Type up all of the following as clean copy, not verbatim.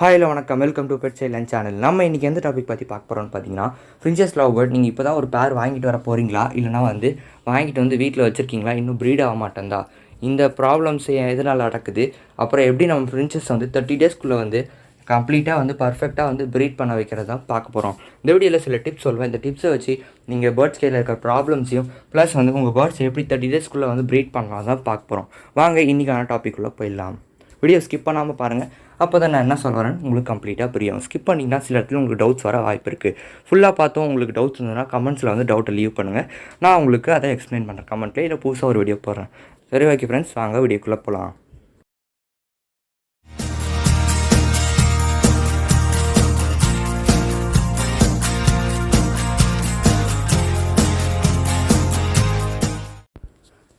Hi வணக்கம், welcome to pet child channel. நம்ம இன்றைக்கி எந்த டாபிக் பற்றி பார்க்க போகிறோம்னு பார்த்தீங்கன்னா, ஃப்ரின்ச்சஸ் லவ் பேர்ட். நீங்கள் இப்போ தான் ஒரு பேர் வாங்கிட்டு வர போகிறீங்களா, இல்லைனா வாங்கிட்டு வீட்டில் வச்சுருக்கீங்களா, இன்னும் ப்ரீட் ஆக மாட்டேன்தா, இந்த ப்ராப்ளம்ஸ் எதனால் நடக்குது, அப்புறம் எப்படி நம்ம ஃப்ரின்ச்சஸ் 30 டேஸ்க்குள்ளே கம்ப்ளீட்டாக பர்ஃபெக்டாக ப்ரீட் பண்ண வைக்கிறதா பார்க்க போகிறோம். இந்த வீடியோவில் சில டிப்ஸ் சொல்வேன். இந்த டிப்ஸை வச்சு நீங்கள் பேர்ட்ஸ் கையில் இருக்கிற ப்ராப்ளம்ஸையும் ப்ளஸ் உங்கள் பேர்ட்ஸ் எப்படி 30 டேஸ்க்குள்ளே ப்ரீட் பண்ணலாம் தான் பார்க்க போகிறோம். வாங்க இன்றைக்கான டாப்பிக்குள்ளே போயிடலாம். வீடியோ ஸ்கிப் பண்ணாமல் பாருங்கள். அப்போ தான் நான் என்ன சொல்கிறேன்னு உங்களுக்கு கம்ப்ளீட்டாக புரியும். ஸ்கிப் பண்ணிங்கன்னா சில இடத்துல உங்களுக்கு டவுட்ஸ் வர வாய்ப்பு இருக்குது. ஃபுல்லாக பார்த்தோம் உங்களுக்கு டவுட்ஸ் இருந்ததுன்னா கமெண்ட்ஸில் டவுட்டை லீவ் பண்ணுங்கள். நான் உங்களுக்கு அதை எக்ஸ்பிளைன் பண்ணுறேன் கமெண்ட்லேயே, இல்லை புதுசாக ஒரு வீடியோ போடுறேன். சரி, ஓகே ஃப்ரெண்ட்ஸ், வாங்க வீடியோக்குள்ளே போகலாம்.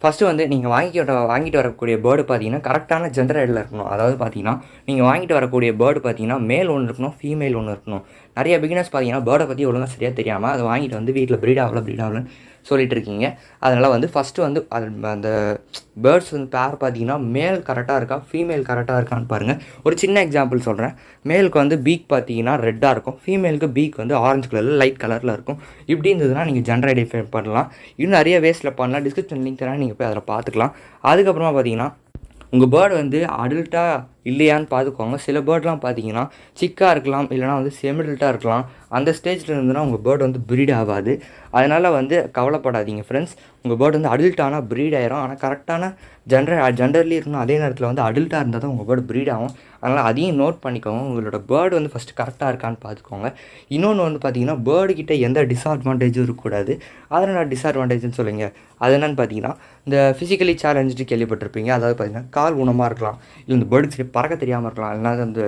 ஃபஸ்ட்டு நீங்கள் வாங்கிட்டு வரக்கூடிய பேர்டு பார்த்தீங்கன்னா கரெக்டான ஜெண்டர் ஐடியில் இருக்கணும். அதாவது பார்த்தீங்கன்னா நீங்கள் வாங்கிட்டு வரக்கூடிய பேர்டு பார்த்தீங்கன்னா மேல் ஒன்று இருக்கணும், ஃபீமேல் ஒன்று இருக்கணும். நிறைய பிகினர்ஸ் பார்த்தீங்கன்னா பேர்டை பற்றி ஒழுங்காக சரியாக தெரியாமல் அதை வாங்கிட்டு வீட்டில் ப்ரீட் ஆகலன்னு சொல்லிட்டு இருக்கீங்க. அதனால் ஃபஸ்ட்டு அந்த பேர்ட்ஸ் பேர் பார்த்தீங்கன்னா மேல் கரெக்டாக இருக்கா, ஃபீமேல் கரெக்டாக இருக்கான்னு பாருங்கள். ஒரு சின்ன எக்ஸாம்பிள் சொல்கிறேன். மேலுக்கு பீக் பார்த்தீங்கன்னா ரெட்டாக இருக்கும், ஃபீமேலுக்கு பீக் ஆரஞ்சு கலரில் லைட் கலரில் இருக்கும். இப்படி இருந்ததுன்னா நீங்கள் ஜெண்டர் ஐடென்டிஃபை பண்ணலாம். இன்னும் நிறைய வேஸில் பண்ணலாம். டிஸ்கிரிப்ஷன் லிங்க் தரேன், நீங்கள் போய் அதில் பார்த்துக்கலாம். அதுக்கப்புறமா பார்த்தீங்கன்னா உங்கள் பேர்டு அடல்ட்டாக இல்லையான்னு பார்த்துக்கோங்க. சில பேர்ட்லாம் பார்த்தீங்கன்னா சிக்காக இருக்கலாம், இல்லைனா செமிடல்ட்டாக இருக்கலாம். அந்த ஸ்டேஜில் இருந்துன்னா உங்கள் பேர்டு ப்ரீட் ஆகாது. அதனால் கவலைப்படாதீங்க ஃப்ரெண்ட்ஸ். உங்கள் பேர்டு அடல்ட்டானால் ப்ரீட் ஆயிரும். ஆனால் கரெக்டான ஜெண்டர்லி இருக்கணும். அதே நேரத்தில் அடல்ட்டாக இருந்தால் தான் உங்கள் பேர்டு ப்ரீட் ஆகும். அதனால் அதையும் நோட் பண்ணிக்கோங்க. உங்களோட பேர்டு ஃபஸ்ட்டு கரெக்டாக இருக்கான்னு பார்த்துக்கோங்க. இன்னொன்று பார்த்தீங்கன்னா பேர்டுக்கிட்ட எந்த டிஸ்அட்வான்டேஜும் இருக்கக்கூடாது. அதனால் டிஸ்அட்வான்டேஜ்னு சொல்லுங்க. அது என்னென்னு பார்த்தீங்கன்னா, இந்த ஃபிசிக்கலி சேலஞ்சுட்டு கேள்விப்பட்டிருப்பீங்க. அதாவது பார்த்தீங்கன்னா கால் ஊனமாக இருக்கலாம், இல்லை இந்த பேர்டுக்கு பறக்க தெரியாமல் இருக்கலாம், இல்லைனா அந்த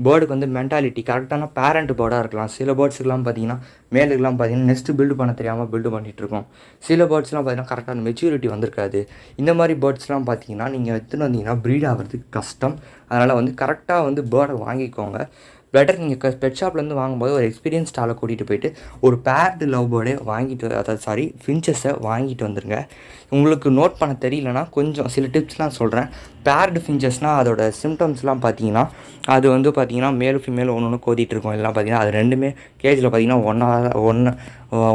பேர்டுக்கு மென்டாலிட்டி கரெக்டான பேரண்ட் பேர்டாக இருக்கலாம். சில பேர்ட்ஸுக்கெலாம் பார்த்தீங்கன்னா மேலுக்கெலாம் பார்த்தீங்கன்னா நெக்ஸ்ட்டு பில்டு பண்ண தெரியாமல் பில்டு பண்ணிகிட்ருக்கோம். சில பேர்ட்ஸ்லாம் பார்த்தீங்கன்னா கரெக்டான மெச்சூரிட்டி வந்திருக்காது. இந்த மாதிரி பேர்ட்ஸ்லாம் பார்த்தீங்கன்னா நீங்கள் எடுத்துன்னு வந்தீங்கன்னா ப்ரீட் ஆகிறதுக்கு கஷ்டம். அதனால் கரெக்டாக பேர்டை வாங்கிக்கோங்க. பெட்டர் நீங்கள் பெட் ஷாப்லேருந்து வாங்கும்போது ஒரு எக்ஸ்பீரியன்ஸ் ஸ்டாலை கூட்டிகிட்டு போயிட்டு ஒரு பேர்டு லவ் பேர்டே ஃபின்ச்சஸை வாங்கிட்டு வந்துடுங்க. உங்களுக்கு நோட் பண்ண தெரியலனா கொஞ்சம் சில டிப்ஸ்லாம் சொல்கிறேன். பேர்டு ஃபின்ச்சஸ்னால் அதோட சிம்டம்ஸ்லாம் பார்த்தீங்கன்னா அது பார்த்தீங்கன்னா மேல் ஃபீமேல் ஒன்று கோதிட்டு இருக்கும். எல்லாம் பார்த்தீங்கன்னா அது ரெண்டுமே கேஜில் பார்த்தீங்கன்னா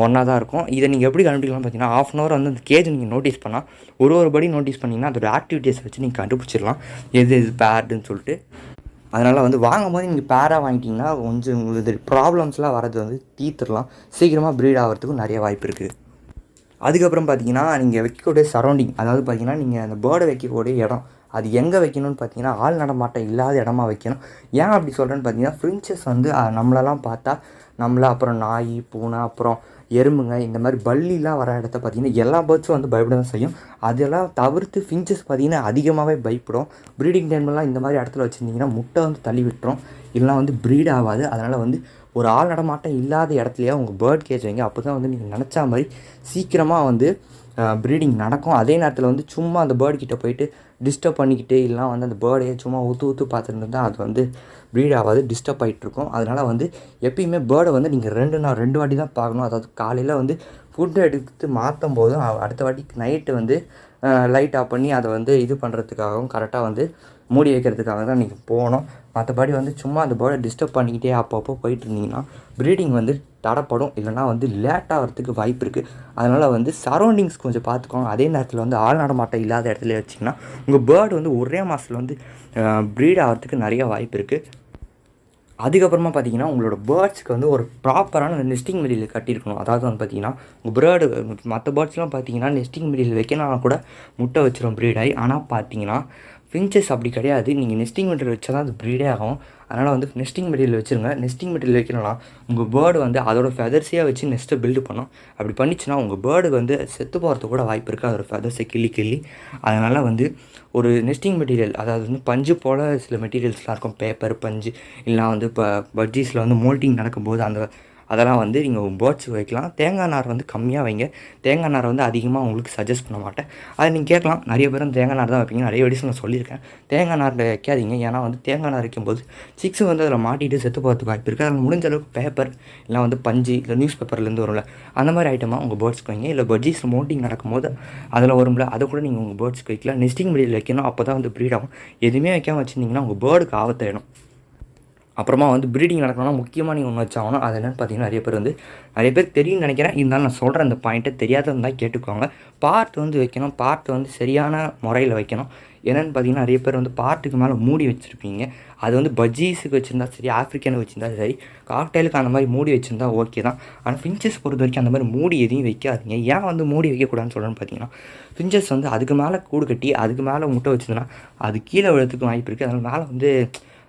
ஒன்றா தான் இருக்கும். இதை நீங்கள் எப்படி கண்டுபிடிக்கலாம் பார்த்தீங்கன்னா, ½ அன் ஹவர் அந்த கேஜ் நீங்கள் நோட்டீஸ் பண்ணால் ஒரு படி நோட்டீஸ் பண்ணிங்கன்னா அதோட ஆக்டிவிட்டீஸ் வச்சு நீங்கள் கண்டுபிடிச்சிடலாம் எது பேர்டுன்னு சொல்லிட்டு. அதனால் வாங்கும்போது நீங்கள் பேராக வாங்கிட்டிங்கன்னா கொஞ்சம் உங்களுக்கு ப்ராப்ளம்ஸ்லாம் வரது தீர்த்துடலாம். சீக்கிரமாக ப்ரீட் ஆகிறதுக்கும் நிறைய வாய்ப்பு இருக்குது. அதுக்கப்புறம் பார்த்தீங்கன்னா நீங்கள் வைக்கக்கூடிய சரௌண்டிங், அதாவது பார்த்தீங்கன்னா நீங்கள் அந்த பேர்டை வைக்கக்கூடிய இடம் அது எங்கே வைக்கணும்னு பார்த்தீங்கன்னா ஆள் நடமாட்டம் இல்லாத இடமா வைக்கணும். ஏன் அப்படி சொல்கிறேன்னு பார்த்தீங்கன்னா, ஃப்ரின்ச்சஸ் நம்மளெல்லாம் பார்த்தா அப்புறம் நாய், பூனை, அப்புறம் எறும்புங்க, இந்த மாதிரி பல்லிலாம் வர இடத்த பார்த்திங்கன்னா எல்லா பேர்ட்ஸும் பயப்பட தான் செய்யும். அதெல்லாம் தவிர்த்து ஃபின்ச்சஸ் பார்த்திங்கன்னா அதிகமாகவே பயப்படும். ப்ரீடிங் டைம்லாம் இந்த மாதிரி இடத்துல வச்சுருந்திங்கன்னா முட்டை தள்ளி விட்டுரும், இல்லைனா ப்ரீட் ஆகாது. அதனால் ஒரு ஆள் நடமாட்டம் இல்லாத இடத்துலையே உங்கள் பேர்ட் கேஜ் வைங்க. அப்போ தான் நீங்கள் நினச்சா மாதிரி சீக்கிரமாக ப்ரீடிங் நடக்கும். அதே நேரத்தில் சும்மா அந்த பேர்டுக்கிட்ட போயிட்டு டிஸ்டர்ப் பண்ணிக்கிட்டு இல்லைனா அந்த பேர்டையே சும்மா ஊற்று பார்த்துருந்தா அது ப்ரீட் ஆகாது, டிஸ்டர்ப் ஆகிட்ருக்கும். அதனால் எப்பயுமே பேர்டை நீங்கள் 2 வாட்டி தான் பார்க்கணும். அதாவது காலையில் ஃபுட்டு எடுத்து மாற்றும் போதும், அடுத்த வாட்டி நைட்டு லைட் ஆஃப் பண்ணி அதை இது பண்ணுறதுக்காகவும் கரெக்டாக மூடி வைக்கிறதுக்காக தான் நீங்கள் போகணும். மற்றபடி சும்மா அந்த பேர்டை டிஸ்டர்ப் பண்ணிக்கிட்டே அப்பப்போ போயிட்டு இருந்தீங்கன்னா ப்ரீடிங் தடைப்படும், இல்லைனா லேட் ஆகிறதுக்கு வாய்ப்பு இருக்குது. அதனால் சரௌண்டிங்ஸ் கொஞ்சம் பார்த்துக்கோங்க. அதே நேரத்தில் ஆள் நடமாட்டம் இல்லாத இடத்துல வச்சிங்கன்னா உங்கள் பேர்டு ஒரே மாதத்தில் ப்ரீட் ஆகிறதுக்கு நிறைய வாய்ப்பு இருக்குது. அதுக்கப்புறமா பார்த்தீங்கன்னா உங்களோட பேர்ட்ஸ்க்கு ஒரு ப்ராப்பரான நெஸ்டிங் மெட்டீரியல் கட்டியிருக்கணும். அதாவது பார்த்தீங்கன்னா உங்கள் பேர்டு மற்ற பேர்ட்ஸ்லாம் பார்த்தீங்கன்னா நெஸ்டிங் மெட்டீரியல் வைக்கணும்னா கூட முட்டை வச்சிடும் ப்ரீட் ஆகி. ஆனால் பார்த்தீங்கன்னா ஃபின்ச்சஸ் அப்படி கிடையாது. நீங்கள் நெஸ்டிங் மெட்டீரியல் வச்சா தான் அது ப்ரீடே ஆகும். அதனால் நெஸ்டிங் மெட்டீரியல் வச்சுருங்க. நெஸ்டிங் மெட்டீரியல் வைக்கணும்னா உங்கள் பேர்டு அதோட ஃபெதர்ஸையாக வச்சு நெஸ்ட்டை பில்டு பண்ணும். அப்படி பண்ணிச்சுன்னா உங்கள் பேர்டு செத்து போகிறதுக்கு கூட வாய்ப்பு இருக்குது, அதோட ஃபெதர்ஸை கிள்ளி. அதனால் ஒரு நெஸ்டிங் மெட்டீரியல், அதாவது பஞ்சு போல் சில மெட்டீரியல்ஸ்லாம் இருக்கும், பேப்பர், பஞ்சு, இல்லைனா இப்போ பட்ஜீஸில் மோல்டிங் நடக்கும்போது அதெல்லாம் நீங்கள் பேர்ட்ஸுக்கு வைக்கலாம். தேங்காய் நார் கம்மியாக வைங்க. தேங்காய் நார் அதிகமாக உங்களுக்கு சஜஸ்ட் பண்ண மாட்டேன். அதை நீங்கள் கேட்கலாம், நிறைய பேர் தேங்காய் நார் தான் வைப்பீங்க, நிறைய வீடியோஸ் நான் சொல்லியிருக்கேன். தேங்காய் நாரில் வைக்காதீங்க. ஏன்னா தேங்காய் நார் வைக்கும்போது சிக்ஸ் அதில் மாட்டிட்டு செத்து போகிறதுக்கு வாய்ப்பு இருக்குது. அதில் முடிஞ்ச அளவுக்கு பேப்பர், இல்லை பஞ்சு, இல்லை நியூஸ் பேப்பர்லேருந்து வரும்ல, அந்த மாதிரி ஐட்டமாக உங்கள் பேர்ட்ஸ்க்கு வைங்க. இல்லை பட்ஜீஸில் மோல்டிங் நடக்கும்போது அதில் வரும்ல, அதை கூட நீங்கள் உங்கள் பேர்ட்ஸ்க்கு வைக்கலாம். நெஸ்டிங் மெட்டீரியல் வைக்கணும், அப்போ தான் ப்ரீட் ஆகும். எதுவுமே வைக்காமல் வச்சுருந்தீங்கன்னா உங்கள் பேர்டுக்கு ஆபத்தாயிடும். அப்புறமா வந்து ப்ரீடிங் நடக்கணும்னா முக்கியமாக நீங்கள் ஒன்று வச்சாகணும். அது என்னென்னு பார்த்தீங்கன்னா நிறைய பேர் தெரியும்னு நினைக்கிறேன். இருந்தாலும் நான் சொல்கிறேன் இந்த பாயிண்ட்டை தெரியாத இருந்தால் கேட்டுக்கோங்க. பார்ட் வந்து வைக்கணும். பார்ட் வந்து சரியான முறையில் வைக்கணும். என்னென்னு பார்த்தீங்கன்னா நிறைய பேர் வந்து பார்ட்டுக்கு மேலே மூடி வச்சுருப்பீங்க. அது வந்து பஜ்ஜீஸுக்கு வச்சுருந்தா சரி, ஆஃப்ரிக்கனுக்கு வச்சுருந்தா சரி, காக்டெயிலுக்கு அந்த மாதிரி மூடி வச்சுருந்தா ஓகே தான். ஆனால் ஃபின்ச்சஸ் பொறுத்த வரைக்கும் அந்த மாதிரி மூடி எதையும் வைக்காதீங்க. ஏன் வந்து மூடி வைக்கக்கூடாதுன்னு சொல்கிறேன்னு பார்த்தீங்கன்னா, ஃபின்ச்சஸ் வந்து அதுக்கு மேலே கூடு கட்டி அதுக்கு மேலே முட்டை வச்சுதுன்னா அது கீழே விழுறதுக்கு வாய்ப்பு இருக்குது. அதனால் மேலே வந்து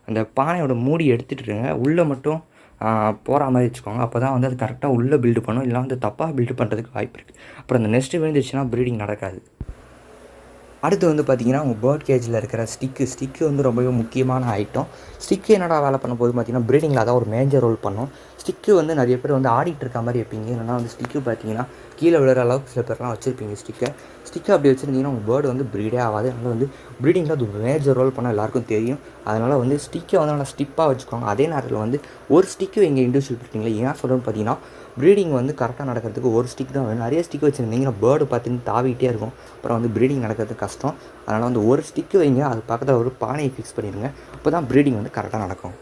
அந்த பானையோட மூடி எடுத்துட்டுருங்க. உள்ளே மட்டும் போகிற மாதிரி வச்சுக்கோங்க. அப்போ தான் வந்து அது கரெக்டாக உள்ளே பில்டு பண்ணும். இல்லை வந்து தப்பாக பில்டு பண்ணுறதுக்கு வாய்ப்பு இருக்குது. அப்புறம் அந்த நெஸ்ட்டு விழுந்துச்சுன்னா ப்ரீடிங் நடக்காது. அடுத்து வந்து பார்த்திங்கன்னா உங்கள் பேர்ட் கேஜில் இருக்கிற ஸ்டிக்கு வந்து ரொம்பவே முக்கியமான ஐட்டம். ஸ்டிக்கு என்னடா வேலை பண்ண போது பார்த்திங்கன்னா ப்ரீடிங்கில் அதான் ஒரு மேஜர் ரோல் பண்ணும். ஸ்டிக்கு வந்து நிறைய பேர் வந்து ஆடிட்டு இருக்க மாதிரி வைப்பீங்க. இல்லைனா வந்து ஸ்டிக்கு பார்த்திங்கன்னா கீழே விழுற அளவுக்கு சில பேர்லாம் வச்சுருப்பீங்க ஸ்டிக்கை அப்படி வச்சுருந்தீங்கன்னா உங்கள் பேர்டு வந்து ப்ரீடே ஆகாது. அதனால் வந்து ப்ரீடிங்கில் அது ஒரு மேஜர் ரோல் பண்ண எல்லாருக்கும் தெரியும். அதனால் வந்து ஸ்டிக்கை வந்து நல்லா ஸ்டிப்பாக வச்சுக்கோங்க. அதே நேரத்தில் வந்து ஒரு ஸ்டிக்கு எங்கள் இண்டிவிஜுவல் இருக்கீங்களா ஏன் சொல்கிறேன்னு பார்த்தீங்கன்னா ப்ரீடிங் வந்து கரெக்டாக நடக்கிறதுக்கு ஒரு ஸ்டிக் தான் வேணும். நிறைய ஸ்டிக் வச்சுருந்தீங்கன்னா பேர்டு பார்த்துன்னு தாவிட்டே இருக்கும். அப்புறம் வந்து ப்ரீடிங் நடக்கிறது கஷ்டம். அதனால் வந்து ஒரு ஸ்டிக்கு வைங்க. அது பக்கத்தில் ஒரு பானையை ஃபிக்ஸ் பண்ணிடுங்க. அப்போ தான் ப்ரீடிங் வந்து கரெக்டாக நடக்கும்.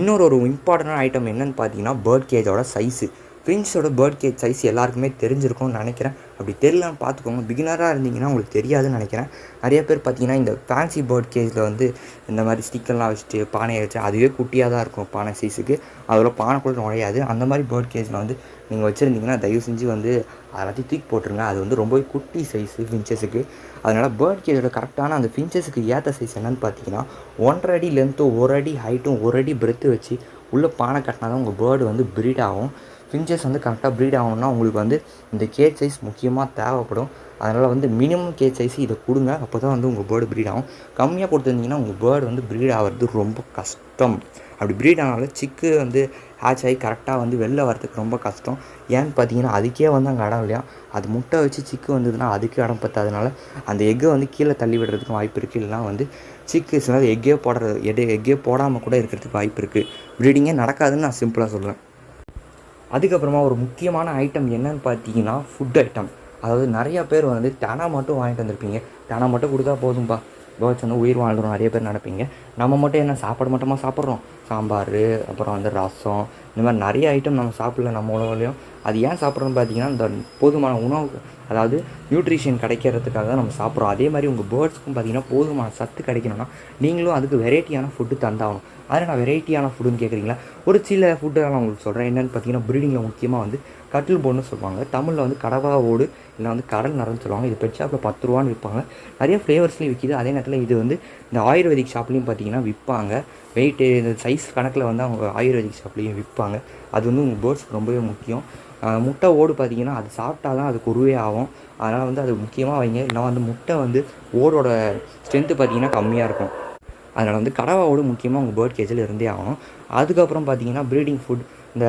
இன்னொரு இம்பார்ட்டண்டான ஐட்டம் என்னென்னு பார்த்தீங்கன்னா பேர்ட் கேஜோட சைஸு. ஃபின்ச்சோட பேர்ட் கேஜ் சைஸ் எல்லாருக்குமே தெரிஞ்சிருக்கும்னு நினைக்கிறேன். அப்படி தெரியலன்னு பார்த்துக்கோங்க. பிகினராக இருந்தீங்கன்னா உங்களுக்கு தெரியாதுன்னு நினைக்கிறேன். நிறைய பேர் பார்த்தீங்கன்னா இந்த ஃபேன்சி பேர்ட் கேஜில் வந்து இந்த மாதிரி ஸ்டிக்கெல்லாம் வச்சுட்டு பானையை வச்சு அதுவே குட்டியாக தான் இருக்கும் பானை சைஸுக்கு. அதில் பானைக்குள்ள நுழையாது. அந்த மாதிரி பேர்ட் கேஜில் வந்து நீங்கள் வச்சுருந்தீங்கன்னா தயவு செஞ்சு வந்து எல்லாத்தையும் தூக்கி போட்டுருங்க. அது வந்து ரொம்பவே குட்டி சைஸு ஃபின்ச்சஸுக்கு. அதனால் பேர்ட் கேஜோட கரெக்டான அந்த ஃபின்ச்சஸுக்கு ஏற்ற சைஸ் என்னென்னு பார்த்தீங்கன்னா 1.5 அடி லென்த்தும் 1 அடி ஹைட்டும் 1 அடி பிரெத்து வச்சு உள்ளே பானை கட்டினா தான் உங்கள் பேர்டு வந்து ப்ரீட் ஆகும். ஃபின்ச்சஸ் வந்து கரெக்டாக ப்ரீட் ஆகணும்னா உங்களுக்கு வந்து இந்த கேஜ் சைஸ் முக்கியமாக தேவைப்படும். அதனால் வந்து மினிமம் கேஜ் சைஸ் இதை கொடுங்க. அப்போ தான் வந்து உங்கள் பேர்டு ப்ரீட் ஆகும். கம்மியாக கொடுத்துருந்தீங்கன்னா உங்கள் பேர்டு வந்து ப்ரீட் ஆகிறது ரொம்ப கஷ்டம். அப்படி ப்ரீட் ஆனாலும் சிக்கு வந்து ஹேட்ச் ஆகி கரெக்டாக வந்து வெளில வரதுக்கு ரொம்ப கஷ்டம். ஏன்னு பார்த்தீங்கன்னா அதுக்கே வந்து அங்கே இடம் இல்லையா. அது முட்டை வச்சு சிக்கு வந்ததுன்னா அதுக்கு இடம் பத்தாதனால அந்த எக்கை வந்து கீழே தள்ளி விடுறதுக்கும் வாய்ப்பு இருக்குது. இல்லைனா வந்து சிக்கு சில எக்கே போடாமல் கூட இருக்கிறதுக்கு வாய்ப்பு இருக்குது. ப்ரீடிங்கே நடக்காதுன்னு நான் சிம்பிளாக சொல்லுவேன். அதுக்கப்புறமா ஒரு முக்கியமான ஐட்டம் என்னன்னு பார்த்தீங்கன்னா ஃபுட் ஐட்டம். அதாவது நிறையா பேர் வந்து தெனை மட்டும் வாங்கிட்டு வந்திருப்பீங்க. தெனை மட்டும் கொடுத்தா போதும்பா பேர்ட்ஸ் வந்து உயிர் வாழ்ந்துடும் நிறைய பேர் நினைப்பீங்க. நம்ம மட்டும் என்ன சாப்பாடு மட்டுமா சாப்பிட்றோம்? சாம்பார், அப்புறம் வந்து ரசம், இந்த மாதிரி நிறைய ஐட்டம் நம்ம சாப்பிடல நம்ம உணவுலையும். அது ஏன் சாப்பிட்றோன்னு பார்த்தீங்கன்னா இந்த போதுமான உணவு, அதாவது நியூட்ரிஷன் கிடைக்கிறதுக்காக தான் நம்ம சாப்பிட்றோம். அதே மாதிரி உங்கள் பேர்ட்ஸ்க்கும் பார்த்தீங்கன்னா போதுமான சத்து கிடைக்கணும்னா நீங்களும் அதுக்கு வெரைட்டியான ஃபுட்டு தந்தாகணும். அதில் நான் வெரைட்டியான ஃபுட்டுன்னு கேட்குறீங்களா? ஒரு சில ஃபுட்டு நான் உங்களுக்கு சொல்கிறேன். என்னென்னு பார்த்தீங்கன்னா ப்ரீடிங்கில் முக்கியமாக வந்து கட்டில் போன்னு சொல்லுவாங்க. தமிழில் வந்து கடவா ஓடு இல்லை வந்து கடல் நரன்னு சொல்லுவாங்க. இது பெட் ஷாப்பில் 10 ரூபான்னு விற்பாங்க. நிறைய ஃப்ளேவர்ஸ்லையும் விற்கிது. அதே நேரத்தில் இது வந்து இந்த ஆயுர்வேதிக் ஷாப்லேயும் பார்த்தீங்கன்னா விற்பாங்க. வெயிட்டு இந்த சைஸ் கணக்கில் வந்து அவங்க ஆயுர்வேதிக் ஷாப்லேயும் விற்பாங்க. அது வந்து உங்கள் பேர்ட்ஸ்க்கு ரொம்பவே முக்கியம். முட்டை ஓடு பார்த்தீங்கன்னா அது சாப்பிட்டா தான் அதுக்கு உருவே ஆகும். அதனால் வந்து அது முக்கியமாக வைங்க. இல்லைனா வந்து முட்டை வந்து ஓடோட ஸ்ட்ரென்த்து பார்த்தீங்கன்னா கம்மியாக இருக்கும். அதனால் வந்து கடவா ஓடு முக்கியமாக உங்கள் பேர்ட் கேஜில் இருந்தே ஆகணும். அதுக்கப்புறம் பார்த்தீங்கன்னா ப்ரீடிங் ஃபுட் இந்த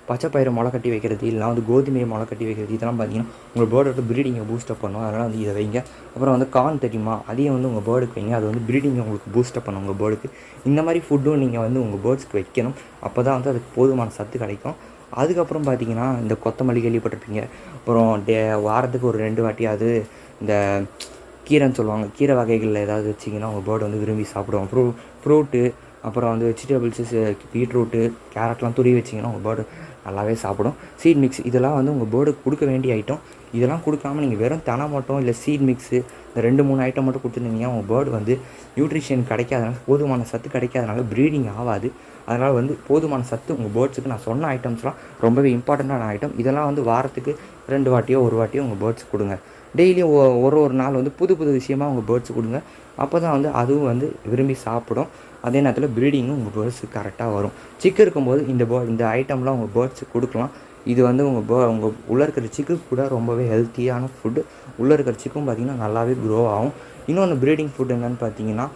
பச்சை பயிரை முளை கட்டி வைக்கிறது, இல்லைனா வந்து கோதுமையை முளை கட்டி வைக்கிறது, இதெல்லாம் பார்த்தீங்கன்னா உங்கள் பேர்டோட ப்ரீடிங்கை பூஸ்டப் பண்ணும். அதனால் வந்து இதை வைங்க. அப்புறம் வந்து கார்ன் தெரியுமா, அதையும் வந்து உங்கள் பேர்டுக்கு வைங்க. அது வந்து ப்ரீடிங்கை உங்களுக்கு பூஸ்டப் பண்ணும் உங்கள் பேர்டுக்கு. இந்த மாதிரி ஃபுட்டும் நீங்கள் வந்து உங்கள் பேர்ட்ஸ்க்கு வைக்கணும். அப்போ தான் வந்து அதுக்கு போதுமான சத்து கிடைக்கும். அதுக்கப்புறம் பார்த்தீங்கன்னா இந்த கொத்தமல்லி கேள்விப்பட்டிருப்பீங்க. அப்புறம் வாரத்துக்கு ஒரு 2 வாட்டியாவது இந்த கீரைன்னு சொல்லுவாங்க. கீரை வகைகளில் ஏதாவது வச்சிங்கன்னா உங்கள் பேர்டு வந்து விரும்பி சாப்பிடுவோம். ஃப்ரூட்டு, அப்புறம் வந்து வெஜிடபிள்ஸு, பீட்ரூட்டு, கேரட்லாம் துருவி வச்சிங்கன்னா உங்கள் பேர்டு நல்லாவே சாப்பிடும். சீட் மிக்ஸ் இதெல்லாம் வந்து உங்கள் பேர்டுக்கு கொடுக்க வேண்டிய ஐட்டம். இதெல்லாம் கொடுக்காமல் நீங்கள் வெறும் தெனை மட்டும் இல்லை சீட் மிக்ஸு இந்த 2-3 ஐட்டம் மட்டும் கொடுத்துருந்தீங்கன்னா உங்கள் பேர்டு வந்து நியூட்ரிஷன் கிடைக்காதனால, போதுமான சத்து கிடைக்காதனால ப்ரீடிங் ஆகாது. அதனால் வந்து போதுமான சத்து உங்கள் பேர்ட்ஸுக்கு நான் சொன்ன ஐட்டம்ஸ்லாம் ரொம்பவே இம்பார்ட்டண்ட்டான ஐட்டம். இதெல்லாம் வந்து வாரத்துக்கு 2 வாட்டியோ 1 வாட்டியோ உங்கள் பேர்ட்ஸுக்கு கொடுங்க. டெய்லியும் ஒரு நாள் வந்து புது விஷயமாக உங்கள் பேர்ட்ஸுக்கு கொடுங்க. அப்போ தான் வந்து அதுவும் வந்து விரும்பி சாப்பிடும். அதே நேரத்தில் ப்ரீடிங்கும் உங்கள் பேர்ட்ஸுக்கு கரெக்டாக வரும். சிக்கு இருக்கும்போது இந்த ஐட்டம்லாம் உங்கள் பேர்ட்ஸுக்கு கொடுக்கலாம். இது வந்து உங்கள் உள்ளே இருக்கிற சிக்கு கூட ரொம்பவே ஹெல்த்தியான ஃபுட்டு. உள்ளே இருக்கிற சிக்கும் பார்த்திங்கன்னா நல்லாவே க்ரோ ஆகும். இன்னொன்று ப்ரீடிங் ஃபுட் என்னென்னு பார்த்தீங்கன்னா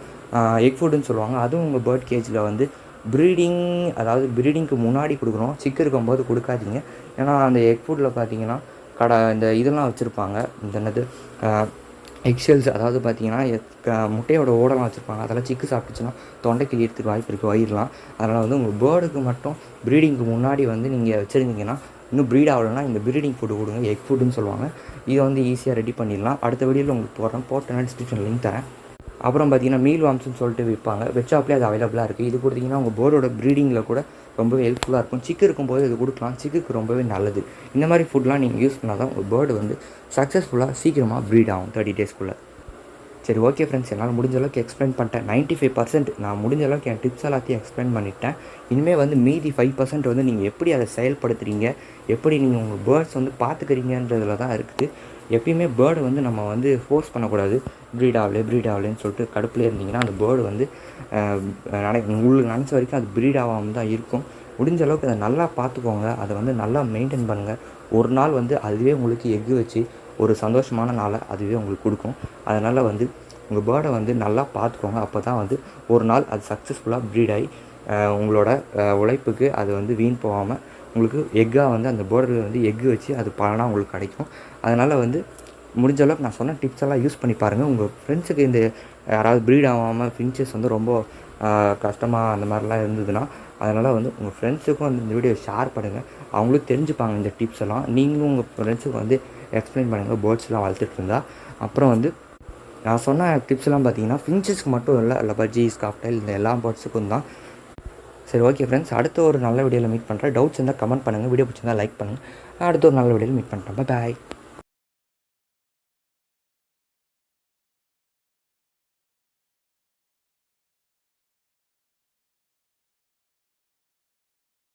எக் ஃபுட்டுன்னு சொல்லுவாங்க. அதுவும் உங்கள் பேர்ட் கேஜில் வந்து ப்ரீடிங்க்கு முன்னாடி கொடுக்கணும். சிக்கு இருக்கும்போது கொடுக்காதீங்க. ஏன்னா அந்த எக் ஃபுட்டில் பார்த்தீங்கன்னா இந்த இதெல்லாம் வச்சுருப்பாங்க. இந்த என்னது எக்ஷெல்ஸ், அதாவது பார்த்தீங்கன்னா முட்டையோட ஓடெல்லாம் வச்சுருப்பாங்க. அதெல்லாம் சிக்கு சாப்பிட்டுச்சுன்னா தொண்டை கிழியறதுக்கு வாய்ப்பு இருக்குது, வயிறுலாம். அதனால் வந்து உங்கள் பேர்டுக்கு மட்டும் ப்ரீடிங்க்கு முன்னாடி வந்து நீங்கள் வச்சுருந்தீங்கன்னா இன்னும் ப்ரீட் ஆகலைன்னா இந்த ப்ரீடிங் ஃபுட்டு கொடுங்க. எக் ஃபுட்டுன்னு சொல்லுவாங்க. இதை வந்து ஈஸியாக ரெடி பண்ணிடலாம். அடுத்த வீடியோவில் உங்களுக்கு போட்டேன்னா டிஸ்கிரிப்ஷன் லிங்க் தரேன். அப்புறம் பார்த்தீங்கன்னா மீல் வார்ம்ஸ்னு சொல்லிட்டு விற்பாங்க. வெட் ஷாப்லேயே அது அவைலபிளாக இருக்குது. இது கொடுத்தீங்கன்னா உங்கள் பேர்டோட ப்ரீடிங்கில் கூட ரொம்பவே ஹெல்ப்ஃபுல்லாக இருக்கும். சிக்கு இருக்கும்போது இது கொடுக்கலாம். சிக்குக்கு ரொம்பவே நல்லது. இந்த மாதிரி ஃபுட்லாம் நீங்கள் யூஸ் பண்ணால் தான் உங்கள் பேர்டு வந்து சக்ஸஸ்ஃபுல்லாக சீக்கிரமாக ப்ரீட் ஆகும் 30 டேஸ்க்குள்ளே. சரி, ஓகே ஃப்ரெண்ட்ஸ், என்னால் முடிஞ்ச அளவுக்கு எக்ஸ்பிளைன் பண்ணிட்டேன். 95% நான் முடிஞ்ச அளவுக்கு என் டிப்ஸ் எல்லாத்தையும் எக்ஸ்பிளைன் பண்ணிட்டேன். இனிமேல் வந்து மீதி 5% வந்து நீங்கள் எப்படி அதை செயல்படுத்துகிறீங்க, எப்படி நீங்கள் உங்கள் பேர்ட்ஸ் வந்து பார்த்துக்கிறீங்கன்றதில் தான் இருக்குது. எப்பயுமே பேர்டு வந்து நம்ம வந்து ஃபோர்ஸ் பண்ணக்கூடாது. ப்ரீட் ஆகலேன்னு சொல்லிட்டு கடுப்பில் இருந்தீங்கன்னா அந்த பேர்டு வந்து உங்களுக்கு நினச்ச வரைக்கும் அது ப்ரீட் ஆகாமல் தான் இருக்கும். முடிஞ்ச அளவுக்கு அதை நல்லா பார்த்துக்கோங்க. அதை வந்து நல்லா மெயின்டைன் பண்ணுங்கள். ஒரு நாள் வந்து அதுவே உங்களுக்கு எக்கு வச்சு ஒரு சந்தோஷமான நாளை அதுவே உங்களுக்கு கொடுக்கும். அதனால் வந்து உங்கள் பேர்டை வந்து நல்லா பார்த்துக்கோங்க. அப்போ தான் வந்து ஒரு நாள் அது சக்ஸஸ்ஃபுல்லாக ப்ரீட் ஆகி உங்களோட உழைப்புக்கு அது வந்து வீண் போகாமல் உங்களுக்கு எக்காக வந்து அந்த பேர்டு வந்து எக்கு வச்சு அது பலனாக உங்களுக்கு கிடைக்கும். அதனால் வந்து முடிஞ்ச அளவுக்கு நான் சொன்ன டிப்ஸ் எல்லாம் யூஸ் பண்ணி பாருங்கள். உங்கள் ஃப்ரெண்ட்ஸுக்கு இந்த யாராவது ப்ரீட் ஆகாமல் ஃபின்ச்சஸ் வந்து ரொம்ப கஷ்டமாக அந்த மாதிரிலாம் இருந்ததுன்னா அதனால் வந்து உங்கள் ஃப்ரெண்ட்ஸுக்கும் வந்து இந்த வீடியோ ஷேர் பண்ணுங்கள். அவங்களும் தெரிஞ்சுப்பாங்க இந்த டிப்ஸ் எல்லாம். நீங்களும் உங்கள் ஃப்ரெண்ட்ஸுக்கு வந்து எக்ஸ்பிளைன் பண்ணுங்கள் பேர்ட்ஸ்லாம் வளர்த்துட்டு இருந்தால். அப்புறம் வந்து நான் சொன்ன டிப்ஸ்லாம் பார்த்தீங்கன்னா ஃபின்ச்சஸ்க்கு மட்டும் இல்லை, லபர்ஜீஸ், காக்டெயில் இந்த எல்லா பேர்ட்ஸுக்கும் தான். சரி, ஓகே ஃப்ரெண்ட்ஸ், அடுத்த ஒரு நல்ல வீடியோவில் மீட் பண்ணுறேன். டவுட்ஸ் இருந்தால் கமெண்ட் பண்ணுங்கள். வீடியோ பிடிச்சிருந்தால் லைக் பண்ணுங்கள். அடுத்த ஒரு நல்ல வீடியோவில் மீட் பண்ணுறேன். பாய்.